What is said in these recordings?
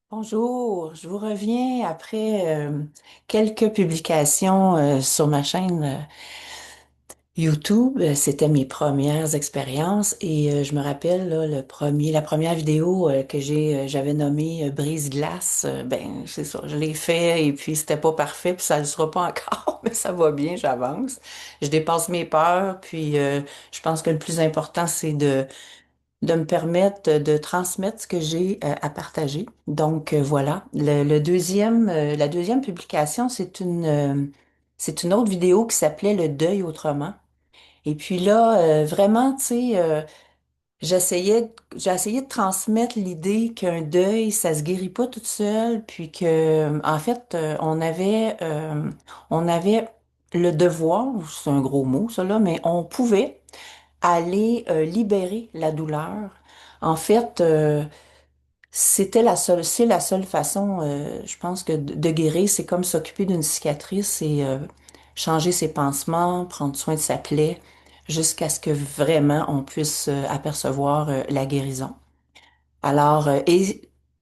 Bonjour, je vous reviens après quelques publications sur ma chaîne YouTube. C'était mes premières expériences et je me rappelle là, la première vidéo que j'avais nommée Brise-glace. Ben c'est ça, je l'ai fait et puis c'était pas parfait puis ça ne le sera pas encore, mais ça va bien, j'avance. Je dépasse mes peurs puis je pense que le plus important c'est de me permettre de transmettre ce que j'ai à partager. Donc voilà, la deuxième publication, c'est une autre vidéo qui s'appelait Le deuil autrement. Et puis là, vraiment, tu sais, j'ai essayé de transmettre l'idée qu'un deuil, ça se guérit pas toute seule, puis que, en fait, on avait le devoir, c'est un gros mot, ça là, mais on pouvait aller libérer la douleur. En fait, c'est la seule façon, je pense que de guérir, c'est comme s'occuper d'une cicatrice et changer ses pansements, prendre soin de sa plaie, jusqu'à ce que vraiment on puisse apercevoir la guérison. Alors,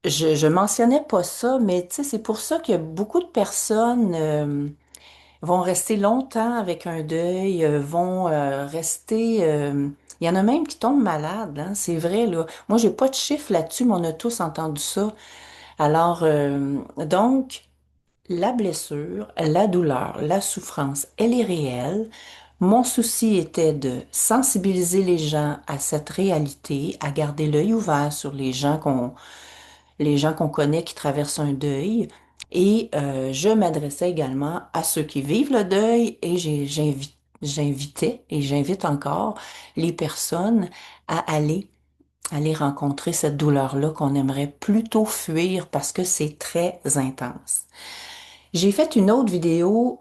je mentionnais pas ça, mais tu sais, c'est pour ça qu'il y a beaucoup de personnes vont rester longtemps avec un deuil, vont rester. Il y en a même qui tombent malades, hein, c'est vrai, là. Moi, j'ai pas de chiffre là-dessus, mais on a tous entendu ça. Alors, donc, la blessure, la douleur, la souffrance, elle est réelle. Mon souci était de sensibiliser les gens à cette réalité, à garder l'œil ouvert sur les gens qu'on connaît qui traversent un deuil. Et je m'adressais également à ceux qui vivent le deuil et j'invitais et j'invite encore les personnes à aller rencontrer cette douleur-là qu'on aimerait plutôt fuir parce que c'est très intense. J'ai fait une autre vidéo,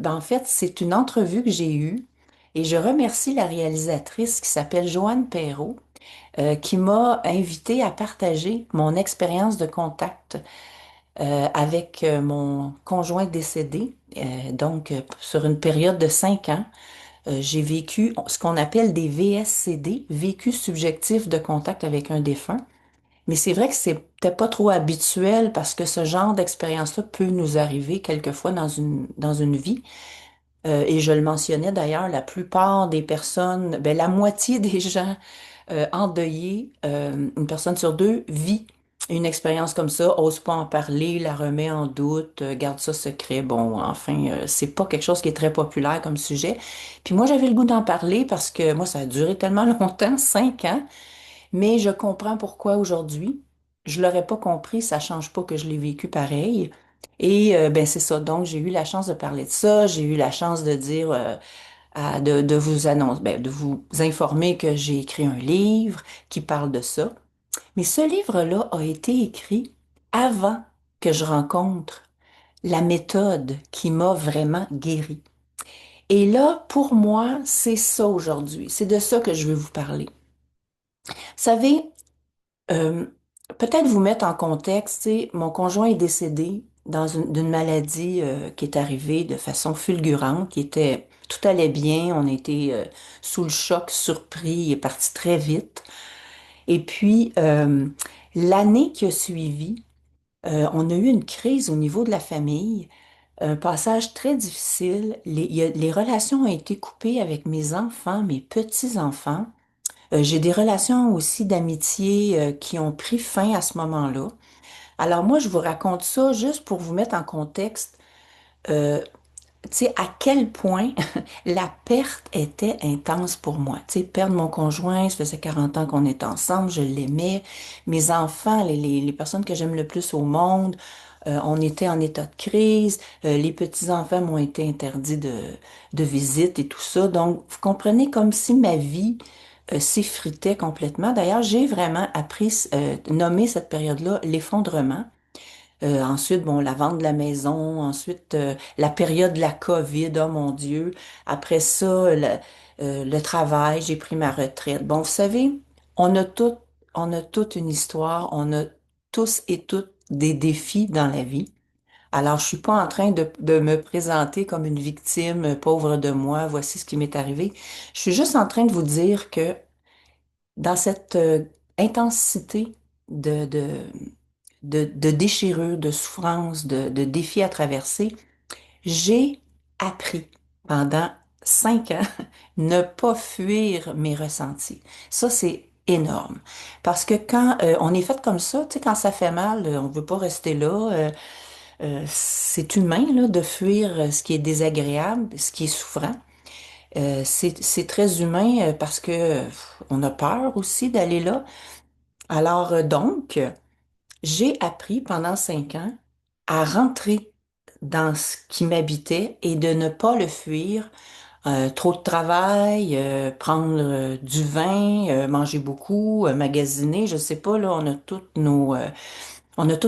en fait, c'est une entrevue que j'ai eue et je remercie la réalisatrice qui s'appelle Joanne Perrault, qui m'a invité à partager mon expérience de contact avec mon conjoint décédé. Sur une période de 5 ans, j'ai vécu ce qu'on appelle des VSCD, vécu subjectif de contact avec un défunt. Mais c'est vrai que c'est peut-être pas trop habituel parce que ce genre d'expérience-là peut nous arriver quelquefois dans une vie. Et je le mentionnais d'ailleurs, la plupart des personnes, ben, la moitié des gens endeuillés, une personne sur deux vit une expérience comme ça, ose pas en parler, la remet en doute, garde ça secret. Bon, enfin, c'est pas quelque chose qui est très populaire comme sujet. Puis moi, j'avais le goût d'en parler parce que moi, ça a duré tellement longtemps, 5 ans, mais je comprends pourquoi aujourd'hui. Je l'aurais pas compris, ça change pas que je l'ai vécu pareil. Et ben c'est ça. Donc j'ai eu la chance de parler de ça, j'ai eu la chance de dire de vous annoncer, ben, de vous informer que j'ai écrit un livre qui parle de ça. Mais ce livre-là a été écrit avant que je rencontre la méthode qui m'a vraiment guérie. Et là, pour moi, c'est ça aujourd'hui. C'est de ça que je veux vous parler. Vous savez, euh, peut-être vous mettre en contexte, tu sais, mon conjoint est décédé d'une maladie qui est arrivée de façon fulgurante, tout allait bien, on était sous le choc, surpris, il est parti très vite. Et puis, l'année qui a suivi, on a eu une crise au niveau de la famille, un passage très difficile. Les relations ont été coupées avec mes enfants, mes petits-enfants. J'ai des relations aussi d'amitié qui ont pris fin à ce moment-là. Alors moi, je vous raconte ça juste pour vous mettre en contexte, euh, tu sais, à quel point la perte était intense pour moi. Tu sais, perdre mon conjoint, ça faisait 40 ans qu'on était ensemble, je l'aimais. Mes enfants, les personnes que j'aime le plus au monde, on était en état de crise. Les petits-enfants m'ont été interdits de visite et tout ça. Donc, vous comprenez comme si ma vie s'effritait complètement. D'ailleurs, j'ai vraiment appris, nommer cette période-là l'effondrement. Ensuite, bon, la vente de la maison. Ensuite, la période de la COVID, oh mon Dieu. Après ça, le travail, j'ai pris ma retraite. Bon, vous savez, on a tout, on a toute une histoire. On a tous et toutes des défis dans la vie. Alors, je suis pas en train de me présenter comme une victime, pauvre de moi, voici ce qui m'est arrivé. Je suis juste en train de vous dire que dans cette intensité de, de, de déchirure, de souffrance, de défis à traverser, j'ai appris pendant 5 ans ne pas fuir mes ressentis. Ça, c'est énorme. Parce que quand on est fait comme ça, tu sais, quand ça fait mal, on veut pas rester là. C'est humain, là, de fuir ce qui est désagréable, ce qui est souffrant. C'est très humain parce que on a peur aussi d'aller là. Alors donc, j'ai appris pendant 5 ans à rentrer dans ce qui m'habitait et de ne pas le fuir. Trop de travail, prendre du vin, manger beaucoup, magasiner, je sais pas, là, on a toutes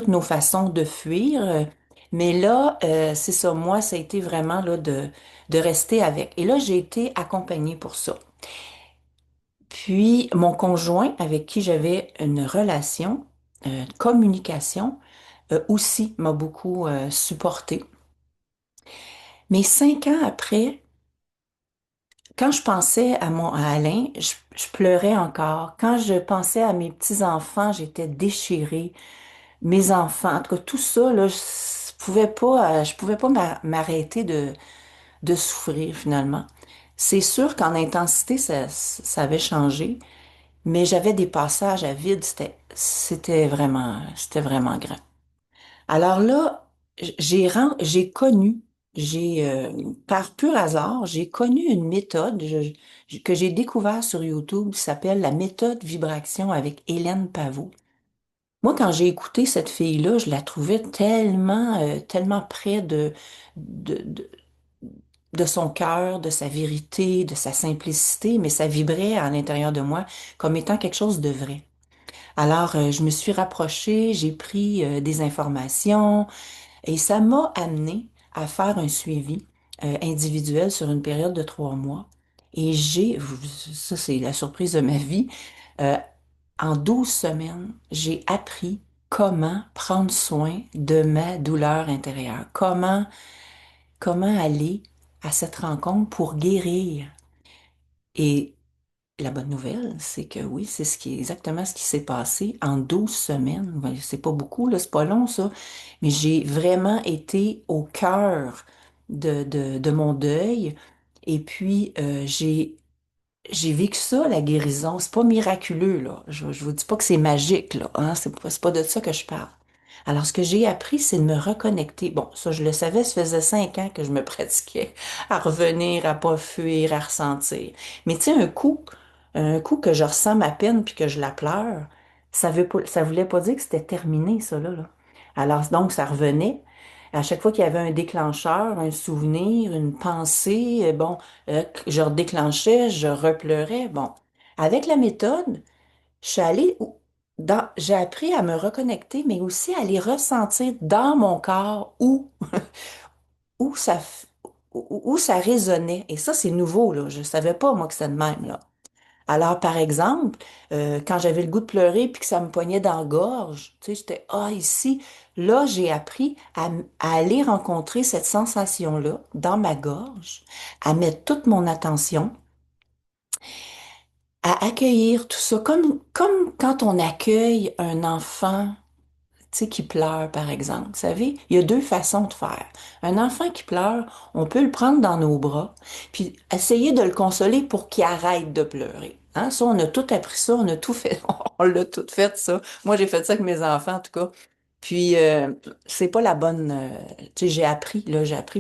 nos façons de fuir. Mais là, c'est ça, moi, ça a été vraiment là de rester avec. Et là, j'ai été accompagnée pour ça. Puis, mon conjoint, avec qui j'avais une relation, communication, aussi m'a beaucoup supporté. Mais 5 ans après, quand je pensais à Alain, je pleurais encore. Quand je pensais à mes petits-enfants, j'étais déchirée. Mes enfants, en tout cas, tout ça, là, je pouvais pas m'arrêter de souffrir finalement. C'est sûr qu'en intensité, ça avait changé, mais j'avais des passages à vide, c'était vraiment grand. Alors là, j'ai connu, par pur hasard, j'ai connu une méthode que j'ai découvert sur YouTube qui s'appelle la méthode vibration avec Hélène Pavot. Moi, quand j'ai écouté cette fille-là, je la trouvais tellement près de, de, de son cœur, de sa vérité, de sa simplicité, mais ça vibrait à l'intérieur de moi comme étant quelque chose de vrai. Alors, je me suis rapprochée, j'ai pris des informations, et ça m'a amené à faire un suivi individuel sur une période de 3 mois. Et ça c'est la surprise de ma vie, euh, en 12 semaines, j'ai appris comment prendre soin de ma douleur intérieure, comment aller à cette rencontre pour guérir. Et la bonne nouvelle, c'est que oui, exactement ce qui s'est passé en 12 semaines. Ben, c'est pas beaucoup, là, c'est pas long, ça. Mais j'ai vraiment été au cœur de mon deuil. Et puis, j'ai vécu ça, la guérison. C'est pas miraculeux, là. Je vous dis pas que c'est magique, là, hein. C'est pas de ça que je parle. Alors, ce que j'ai appris, c'est de me reconnecter. Bon, ça, je le savais, ça faisait 5 ans que je me pratiquais à revenir, à pas fuir, à ressentir. Mais tu sais, un coup que je ressens ma peine puis que je la pleure, ça voulait pas dire que c'était terminé, ça, là. Alors, donc, ça revenait. À chaque fois qu'il y avait un déclencheur, un souvenir, une pensée, bon, je redéclenchais, je repleurais. Bon, avec la méthode, je suis allée j'ai appris à me reconnecter, mais aussi à aller ressentir dans mon corps où ça, f- où ça résonnait. Et ça, c'est nouveau, là. Je savais pas, moi, que c'était de même, là. Alors, par exemple, quand j'avais le goût de pleurer puis que ça me poignait dans la gorge, tu sais, j'étais, ah, ici, là, j'ai appris à aller rencontrer cette sensation-là dans ma gorge, à mettre toute mon attention, à accueillir tout ça, comme quand on accueille un enfant tu sais, qui pleure, par exemple. Vous savez, il y a deux façons de faire. Un enfant qui pleure, on peut le prendre dans nos bras, puis essayer de le consoler pour qu'il arrête de pleurer. Hein? Ça, on a tout appris ça, on a tout fait, on l'a tout fait, ça. Moi, j'ai fait ça avec mes enfants, en tout cas. Puis, c'est pas la bonne... tu sais, j'ai appris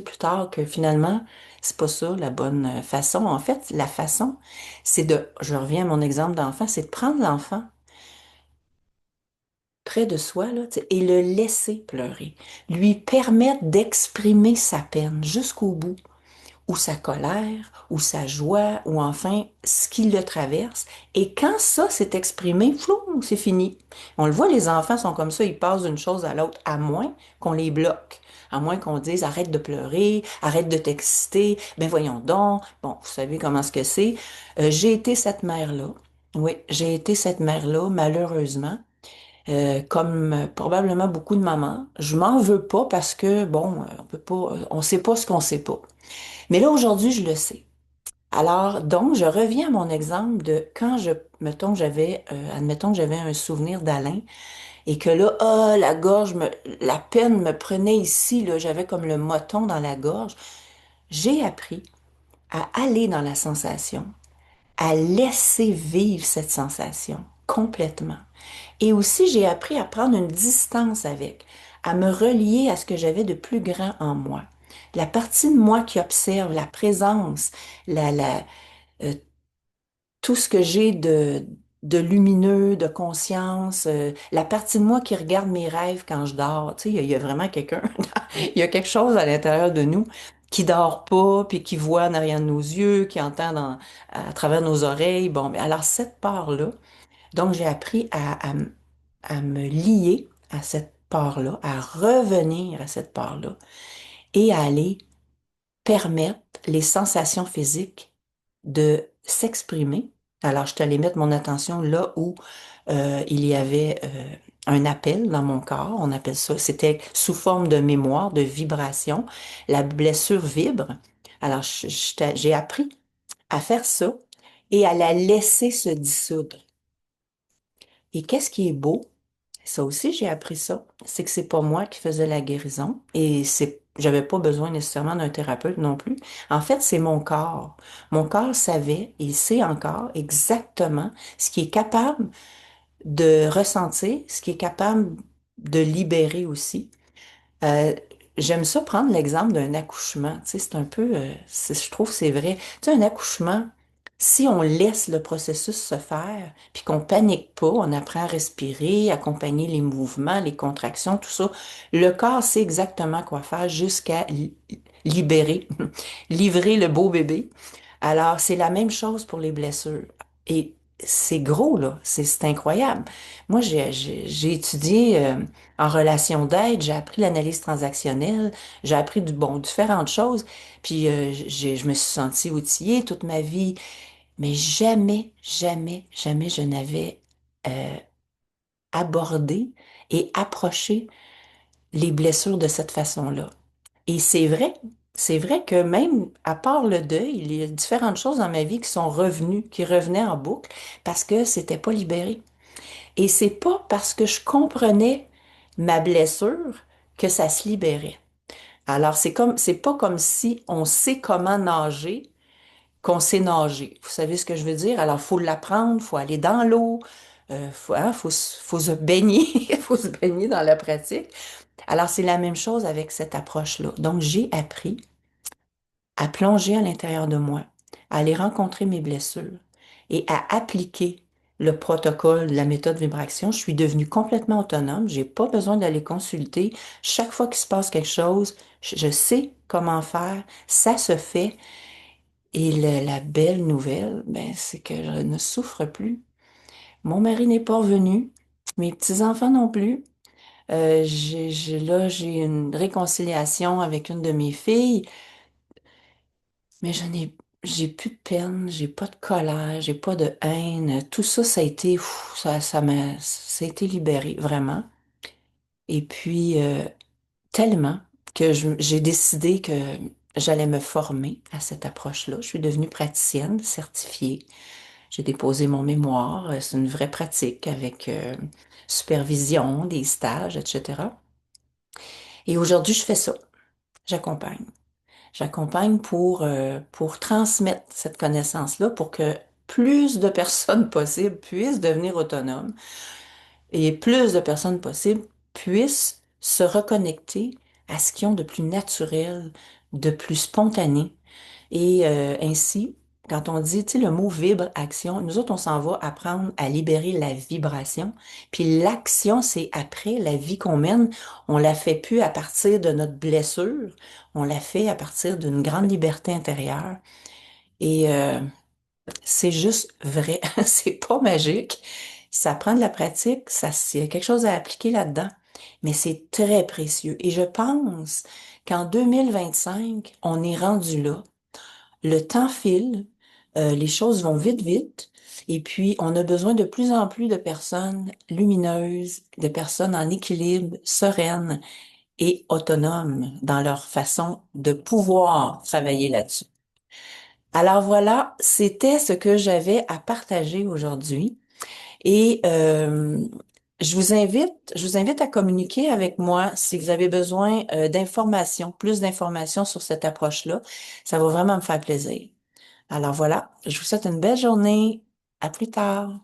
plus tard que finalement, c'est pas ça la bonne façon. En fait, la façon, je reviens à mon exemple d'enfant, c'est de prendre l'enfant près de soi là, tu sais, et le laisser pleurer, lui permettre d'exprimer sa peine jusqu'au bout, ou sa colère, ou sa joie, ou enfin ce qui le traverse. Et quand ça s'est exprimé, flou, c'est fini. On le voit, les enfants sont comme ça, ils passent d'une chose à l'autre, à moins qu'on les bloque. À moins qu'on dise arrête de pleurer, arrête de t'exciter, ben voyons donc. Bon, vous savez comment ce que c'est. J'ai été cette mère-là. Oui, j'ai été cette mère-là, malheureusement comme probablement beaucoup de mamans. Je m'en veux pas parce que, bon, on peut pas, on sait pas ce qu'on sait pas. Mais là, aujourd'hui, je le sais. Alors, donc, je reviens à mon exemple de quand admettons que j'avais un souvenir d'Alain et que là, ah, la peine me prenait ici, là, j'avais comme le moton dans la gorge. J'ai appris à aller dans la sensation, à laisser vivre cette sensation complètement. Et aussi, j'ai appris à prendre une distance avec, à me relier à ce que j'avais de plus grand en moi. La partie de moi qui observe la présence, euh, tout ce que j'ai de lumineux, de conscience, la partie de moi qui regarde mes rêves quand je dors. Tu sais, il y a vraiment quelqu'un, il y a quelque chose à l'intérieur de nous qui dort pas, puis qui voit en arrière de nos yeux, qui entend à travers nos oreilles. Bon, mais alors cette part-là, donc j'ai appris à me lier à cette part-là, à revenir à cette part-là et à aller permettre les sensations physiques de s'exprimer. Alors, je suis allée mettre mon attention là où il y avait un appel dans mon corps. On appelle ça, c'était sous forme de mémoire, de vibration. La blessure vibre. Alors, j'ai appris à faire ça et à la laisser se dissoudre. Et qu'est-ce qui est beau? Ça aussi, j'ai appris ça. C'est que c'est pas moi qui faisais la guérison et j'avais pas besoin nécessairement d'un thérapeute non plus. En fait, c'est mon corps. Mon corps savait et sait encore exactement ce qui est capable de ressentir, ce qui est capable de libérer aussi. Euh, J'aime ça prendre l'exemple d'un accouchement. Tu sais, c'est un peu, je trouve que c'est vrai. Tu sais, un accouchement, si on laisse le processus se faire, puis qu'on panique pas, on apprend à respirer, accompagner les mouvements, les contractions, tout ça, le corps sait exactement quoi faire jusqu'à libérer, livrer le beau bébé. Alors, c'est la même chose pour les blessures. Et c'est gros, là. C'est incroyable. Moi, j'ai étudié en relation d'aide, j'ai appris l'analyse transactionnelle, j'ai appris différentes choses. Puis, je me suis sentie outillée toute ma vie. Mais jamais, jamais, jamais je n'avais euh, abordé et approché les blessures de cette façon-là. Et c'est vrai que même à part le deuil, il y a différentes choses dans ma vie qui sont revenues, qui revenaient en boucle parce que c'était pas libéré. Et c'est pas parce que je comprenais ma blessure que ça se libérait. Alors c'est pas comme si on sait comment nager qu'on sait nager. Vous savez ce que je veux dire? Alors faut l'apprendre, faut aller dans l'eau, faut se baigner, faut se baigner dans la pratique. Alors c'est la même chose avec cette approche-là. Donc j'ai appris à plonger à l'intérieur de moi, à aller rencontrer mes blessures et à appliquer le protocole de la méthode vibration. Je suis devenue complètement autonome. J'ai pas besoin d'aller consulter. Chaque fois qu'il se passe quelque chose, je sais comment faire. Ça se fait. Et la belle nouvelle, ben, c'est que je ne souffre plus. Mon mari n'est pas revenu. Mes petits-enfants non plus. Là, j'ai une réconciliation avec une de mes filles. Mais j'ai plus de peine, j'ai pas de colère, j'ai pas de haine. Tout ça, ça a été, ça a été libéré, vraiment. Et puis, tellement que j'ai décidé que j'allais me former à cette approche-là. Je suis devenue praticienne certifiée. J'ai déposé mon mémoire. C'est une vraie pratique avec supervision, des stages, etc. Et aujourd'hui, je fais ça. J'accompagne. J'accompagne pour transmettre cette connaissance-là pour que plus de personnes possibles puissent devenir autonomes et plus de personnes possibles puissent se reconnecter à ce qu'ils ont de plus naturel, de plus spontané. Et ainsi, quand on dit, tu sais, le mot vibre-action, nous autres, on s'en va apprendre à libérer la vibration. Puis l'action, c'est après la vie qu'on mène. On la fait plus à partir de notre blessure. On la fait à partir d'une grande liberté intérieure. Et c'est juste vrai. C'est pas magique. Ça prend de la pratique. Il y a quelque chose à appliquer là-dedans. Mais c'est très précieux. Et je pense qu'en 2025, on est rendu là. Le temps file, les choses vont vite, vite, et puis on a besoin de plus en plus de personnes lumineuses, de personnes en équilibre, sereines et autonomes dans leur façon de pouvoir travailler là-dessus. Alors voilà, c'était ce que j'avais à partager aujourd'hui. Et je vous invite à communiquer avec moi si vous avez besoin d'informations, plus d'informations sur cette approche-là. Ça va vraiment me faire plaisir. Alors voilà, je vous souhaite une belle journée. À plus tard.